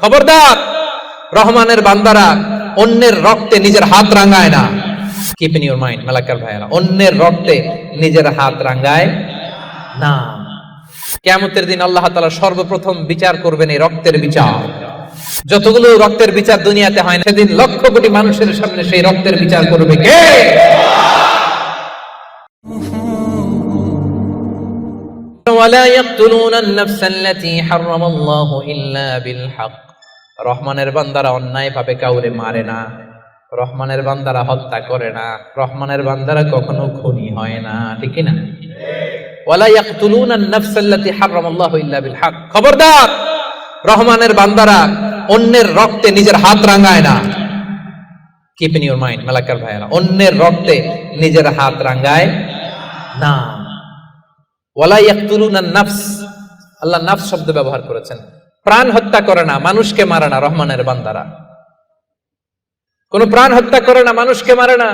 খবরদার, রহমানের বান্দারা অন্যের রক্তে নিজের হাত রাঙায় না। Keep in your mind Malakar ভাইয়েরা, অন্যের রক্তে নিজের হাত রাঙায় না। কিয়ামতের দিন আল্লাহ তাআলা সর্বপ্রথম বিচার করবেন এই রক্তের বিচার। যতগুলো রক্তের বিচার দুনিয়াতে হয় না, সেদিন লক্ষ কোটি মানুষের সামনে সেই রক্তের বিচার করবে কে? ওয়ালা ইয়াকতুলুনা আন-নাফসাল্লাতী হারামাল্লাহু ইল্লা বিল হক। রহমানের বান্দারা অন্যায় ভাবে কাউরে মারে না, রহমানের বান্দারা হত্যা করে না, রহমানের বান্দারা কখনো খুনি হয় না, ঠিক কি না? ওয়ালা ইয়াকতুলুনা আন-নাফসাল্লাতী হারামাল্লাহু ইল্লা বিল হক। খবরদার, রহমানের বান্দারা অন্যের রক্তে নিজের হাত রাঙায় না। Keep in your mind Malakar ভাইয়েরা, অন্যের রক্তে নিজের হাত রাঙায় না। ওয়ালা ইয়াকতুলুনা আন-নাফস, আল্লাহ নাফস শব্দ ব্যবহার করেছেন। প্রাণ হত্যা করে না, মানুষকে মারে না। রহমানের বান্দারা কোন প্রাণ হত্যা করে না, মানুষকে মারে না,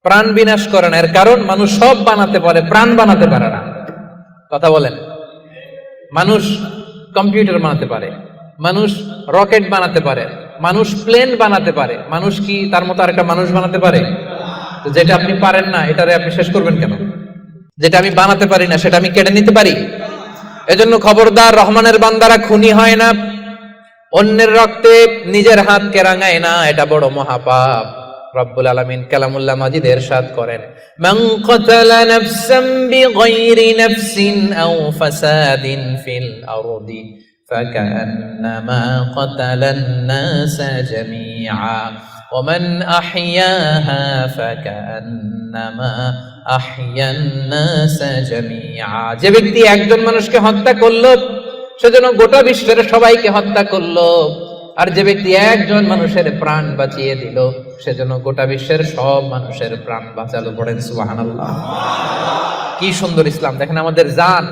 প্রাণ বিনাশ করে না। এর কারণ মানুষ সব বানাতে পারে, প্রাণ বানাতে পারে না। কথা বলেন। মানুষ কম্পিউটার বানাতে পারে, মানুষ রকেট বানাতে পারে, মানুষ প্লেন বানাতে পারে। মানুষ কি তার মতো আরেকটা মানুষ বানাতে পারে? যেটা আপনি পারেন না, এটারে আপনি শেষ করবেন কেন? যেটা আমি বানাতে পারি না, সেটা আমি কেড়ে নিতে পারি? এজন্য খবরদার, রহমানের বান্দারা খুনি হয় না, অন্যের রক্তে নিজের হাতকে রাঙায় না। এটা বড় মহাপাপ। রব্বুল আলামিন কালামুল্লাহ মাজিদে ইরশাদ করেন, মান কাতালা নাফসান বিগাইরি নাফসিন আও ফাসাদিন ফিল আরদি ফাকান্নামা কাতালান নাসা জামিআ ওয়া মান আহইয়াহা ফাকান্নামা আহইয়ান নাসা জামিআ। যে ব্যক্তি একজন মানুষকে হত্যা করলো, সেজন্য গোটা বিশ্বের সবাইকে হত্যা করলো। আর যে ব্যক্তি একজন মানুষের প্রাণ বাঁচিয়ে দিল, সেজন্য গোটা বিশ্বের সব মানুষের প্রাণ বাঁচালো। পড়েন সুবহানাল্লাহ। কি সুন্দর ইসলাম! দেখেন, আমাদের জান,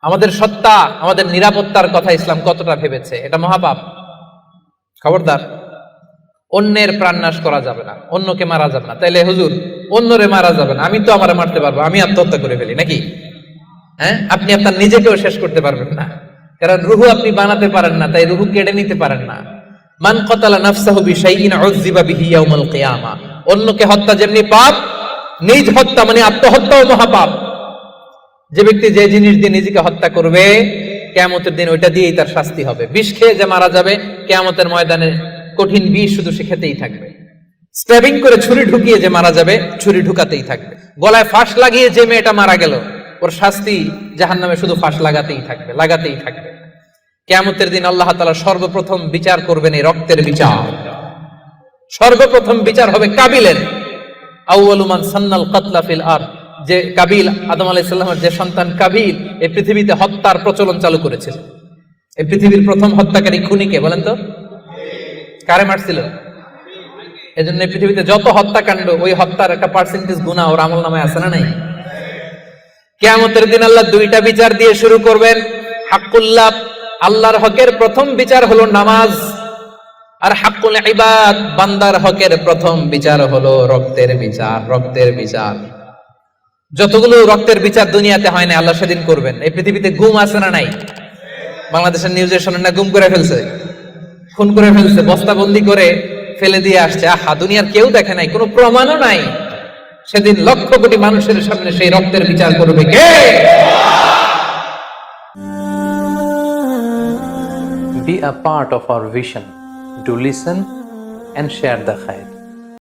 আমাদের সত্তা, আমাদের নিরাপত্তার কথা ইসলাম কতটা ভেবেছে। এটা মহাপাপ। খবরদার, অন্যের প্রাণ নাশ করা যাবে না, অন্যকে মারা যাবে না। তাইলে হুজুর, অন্যরে মারা যাবে না, আমি তো আমারে মারতে পারবো, আমি আত্মহত্যা করে ফেলি নাকি? হ্যাঁ, আপনি আপনার নিজেকেও শেষ করতে পারবেন না, কারণ রুহু আপনি বানাতে পারেন না, তাই রুহু কেড়ে নিতে পারেন না। মান কাতালা নাফসাহু বিশাইইন উযযিবা বিহি ইয়াউমাল কিয়ামা। অন্যকে হত্যা যেমনি পাপ, নিজ হত্যা মানে আত্মহত্যাও মহাপাপ। যে ব্যক্তি যে জিনিস দিয়ে নিজেকে হত্যা করবে, কিয়ামতের দিন ওইটা দিয়েই তার শাস্তি হবে। বিষ খেয়ে যে মারা যাবে, কিয়ামতের ময়দানে কঠিন বিষ শুধু সে খেতেই থাকবে। স্ট্যাবিং করে ছুরি ঢুকিয়ে যে মারা যাবে, ছুরি ঢুকাতেই থাকবে। গলায় ফাঁস লাগিয়ে যে মেয়েটা মারা গেল, ওর শাস্তি জাহান্নামে শুধু ফাঁস লাগাতেই থাকবে, লাগাতেই থাকবে। কিয়ামতের দিন আল্লাহ তাআলা সর্বপ্রথম বিচার করবেন এই রক্তের বিচার। সর্বপ্রথম বিচার হবে কাবিলের। আউয়ালু মান সান্নাল কাতলা ফিল আরদ। যে কাবিল, আদম আলাইহিস সালামের যে সন্তান কাবিল, এই পৃথিবীতে হত্যার প্রচলন চালু করেছিল। এই পৃথিবীর প্রথম হত্যাকারী খুনিকে বলেন তো? কারে মারছিল? এজন্য এই পৃথিবীতে যত হত্যাকাণ্ড, ওই হত্যার একটা পার্সেন্টেজ গুনাহ ওর আমলনামায় আছে না নাই? কিয়ামতের দিন আল্লাহ দুইটা বিচার দিয়ে শুরু করবেন। হাক্কুল্লাহ, আল্লাহর হকের প্রথম বিচার হলো নামাজ। আর হাক্কুল ইবাদ, বান্দার হকের প্রথম বিচার হলো রক্তের বিচার। রক্তের বিচার, যতগুলো রক্তের বিচার দুনিয়াতে হয় না, আল্লাহ সেদিন করবেন। এই পৃথিবীতে গুম আছে না নাই? বাংলাদেশের নিউজে শোনেন না, গুম করে ফেলছে, খুন করে ফেলছে, বস্তাবন্দি করে ফেলে দিয়ে আসছে। আহা, দুনিয়ার কেউ দেখে নাই, কোনো প্রমাণও নাই। সেদিন লক্ষ কোটি মানুষের সামনে সেই রক্তের বিচার করবে কে? Be a part of our vision. Do listen and share the khair.